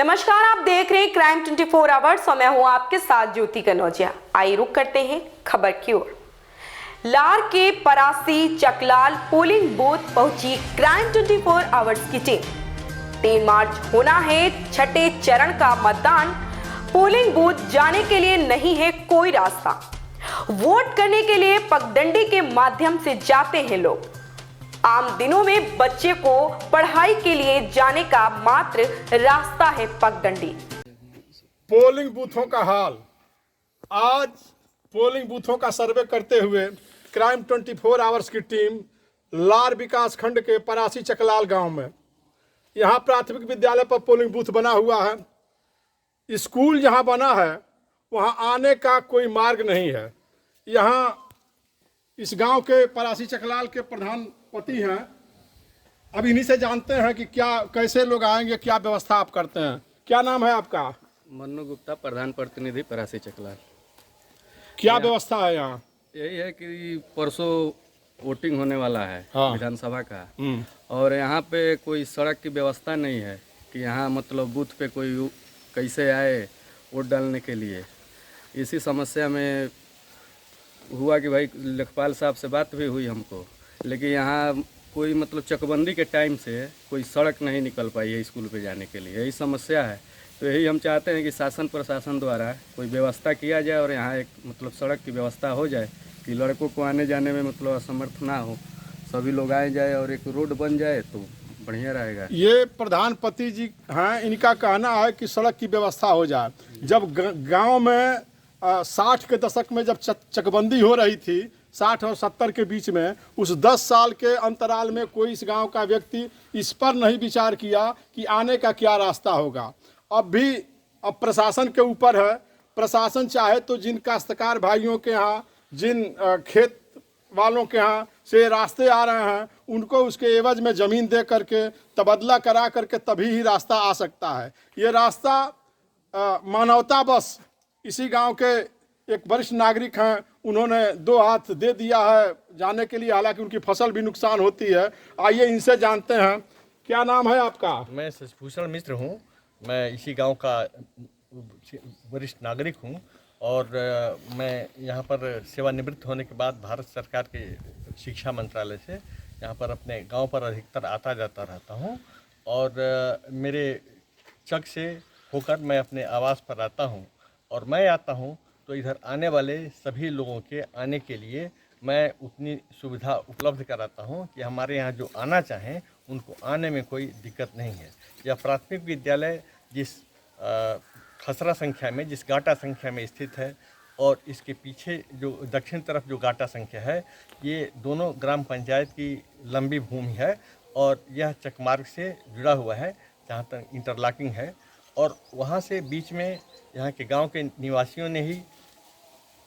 नमस्कार, आप देख रहे हैं क्राइम 24 आवर्स और मैं हूं आपके साथ ज्योति कनौजिया। आइए रुक करते हैं खबर की ओर। लार के परासी चकलाल पोलिंग बूथ पहुंची क्राइम 24 आवर्स की टीम। 3 मार्च होना है छठे चरण का मतदान। पोलिंग बूथ जाने के लिए नहीं है कोई रास्ता। वोट करने के लिए पगडंडी के माध्यम से जाते हैं लोग। आम दिनों में बच्चे को पढ़ाई के लिए जाने का मात्र रास्ता है पगडंडी। पोलिंग बूथों का हाल। आज पोलिंग बूथों का सर्वे करते हुए क्राइम 24 आवर्स की टीम लार विकास खंड के परासी चकलाल गांव में, यहां प्राथमिक विद्यालय पर पोलिंग बूथ बना हुआ है। स्कूल जहां बना है वहां आने का कोई मार्ग नहीं है। यहां इस गांव के परासी चकलाल के प्रधानपति हैं। अब इन्हीं से जानते हैं कि क्या कैसे लोग आएंगे, क्या व्यवस्था आप करते हैं। क्या नाम है आपका? मन्नू गुप्ता, प्रधान प्रतिनिधि परासी चकलाल। क्या व्यवस्था है यहाँ? यही है कि परसों वोटिंग होने वाला है विधानसभा का, और यहाँ पे कोई सड़क की व्यवस्था नहीं है कि यहाँ मतलब बूथ पे कोई कैसे आए वोट डालने के लिए। इसी समस्या में हुआ कि भाई लेखपाल साहब से बात भी हुई हमको, लेकिन यहाँ कोई मतलब चकबंदी के टाइम से कोई सड़क नहीं निकल पाई है स्कूल पे जाने के लिए। यही समस्या है। तो यही हम चाहते हैं कि शासन प्रशासन द्वारा कोई व्यवस्था किया जाए और यहाँ एक मतलब सड़क की व्यवस्था हो जाए कि लड़कों को आने जाने में मतलब असमर्थ ना हो, सभी लोग आए जाए और एक रोड बन जाए तो बढ़िया रहेगा। ये प्रधानपति जी हैं, इनका कहना है कि सड़क की व्यवस्था हो जाए। जब गांव में 60 के दशक में जब चकबंदी हो रही थी, 60 और 70 के बीच में, उस 10 साल के अंतराल में कोई इस गांव का व्यक्ति इस पर नहीं विचार किया कि आने का क्या रास्ता होगा। अब प्रशासन के ऊपर है। प्रशासन चाहे तो जिन काश्तकार भाइयों के यहाँ, जिन खेत वालों के यहाँ से रास्ते आ रहे हैं, उनको उसके एवज में ज़मीन दे करके तबादला करा करके तभी ही रास्ता आ सकता है। ये रास्ता मानवता बस इसी गांव के एक वरिष्ठ नागरिक हैं, उन्होंने 2 हाथ दे दिया है जाने के लिए, हालांकि उनकी फसल भी नुकसान होती है। आइए इनसे जानते हैं। क्या नाम है आपका? मैं शशिभूषण मिश्र हूँ। मैं इसी गांव का वरिष्ठ नागरिक हूँ और मैं यहाँ पर सेवानिवृत्त होने के बाद भारत सरकार के शिक्षा मंत्रालय से यहाँ पर अपने गांव पर अधिकतर आता जाता रहता हूँ और मेरे चक से होकर मैं अपने आवास पर आता हूँ। और मैं आता हूँ तो इधर आने वाले सभी लोगों के आने के लिए मैं उतनी सुविधा उपलब्ध कराता हूँ कि हमारे यहाँ जो आना चाहें उनको आने में कोई दिक्कत नहीं है। यह प्राथमिक विद्यालय जिस खसरा संख्या में, जिस गाटा संख्या में स्थित है और इसके पीछे जो दक्षिण तरफ जो गाटा संख्या है, ये दोनों ग्राम पंचायत की लंबी भूमि है और यह चकमार्ग से जुड़ा हुआ है जहाँ तक इंटरलॉकिंग है। और वहाँ से बीच में यहाँ के गांव के निवासियों ने ही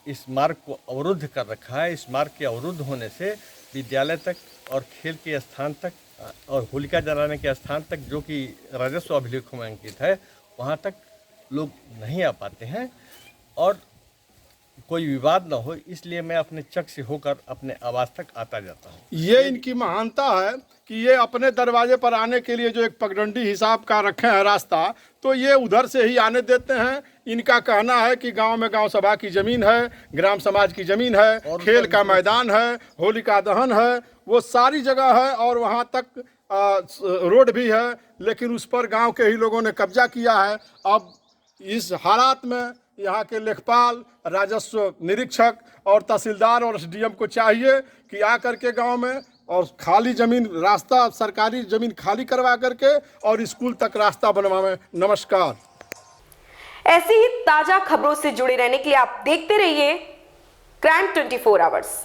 इस मार्ग को अवरुद्ध कर रखा है। इस मार्ग के अवरुद्ध होने से विद्यालय तक और खेल के स्थान तक और होलिका जलाने के स्थान तक, जो कि राजस्व अभिलेखों में अंकित है, वहाँ तक लोग नहीं आ पाते हैं और कोई विवाद न हो, इसलिए मैं अपने चक से होकर अपने आवास तक आता जाता हूँ। ये इनकी महानता है कि ये अपने दरवाजे पर आने के लिए जो एक पगडंडी हिसाब का रखे हैं रास्ता, तो ये उधर से ही आने देते हैं। इनका कहना है कि गांव में गांव सभा की ज़मीन है, ग्राम समाज की ज़मीन है, खेल का मैदान है, होलिका दहन है, वो सारी जगह है और वहाँ तक रोड भी है, लेकिन उस पर गांव के ही लोगों ने कब्जा किया है। अब इस हालात में यहाँ के लेखपाल, राजस्व निरीक्षक और तहसीलदार और एसडीएम को चाहिए कि आकर के गांव में और खाली ज़मीन, रास्ता, सरकारी ज़मीन खाली करवा करके और स्कूल तक रास्ता बनवाएं। नमस्कार। ऐसी ही ताजा खबरों से जुड़े रहने के लिए आप देखते रहिए क्राइम 24 आवर्स।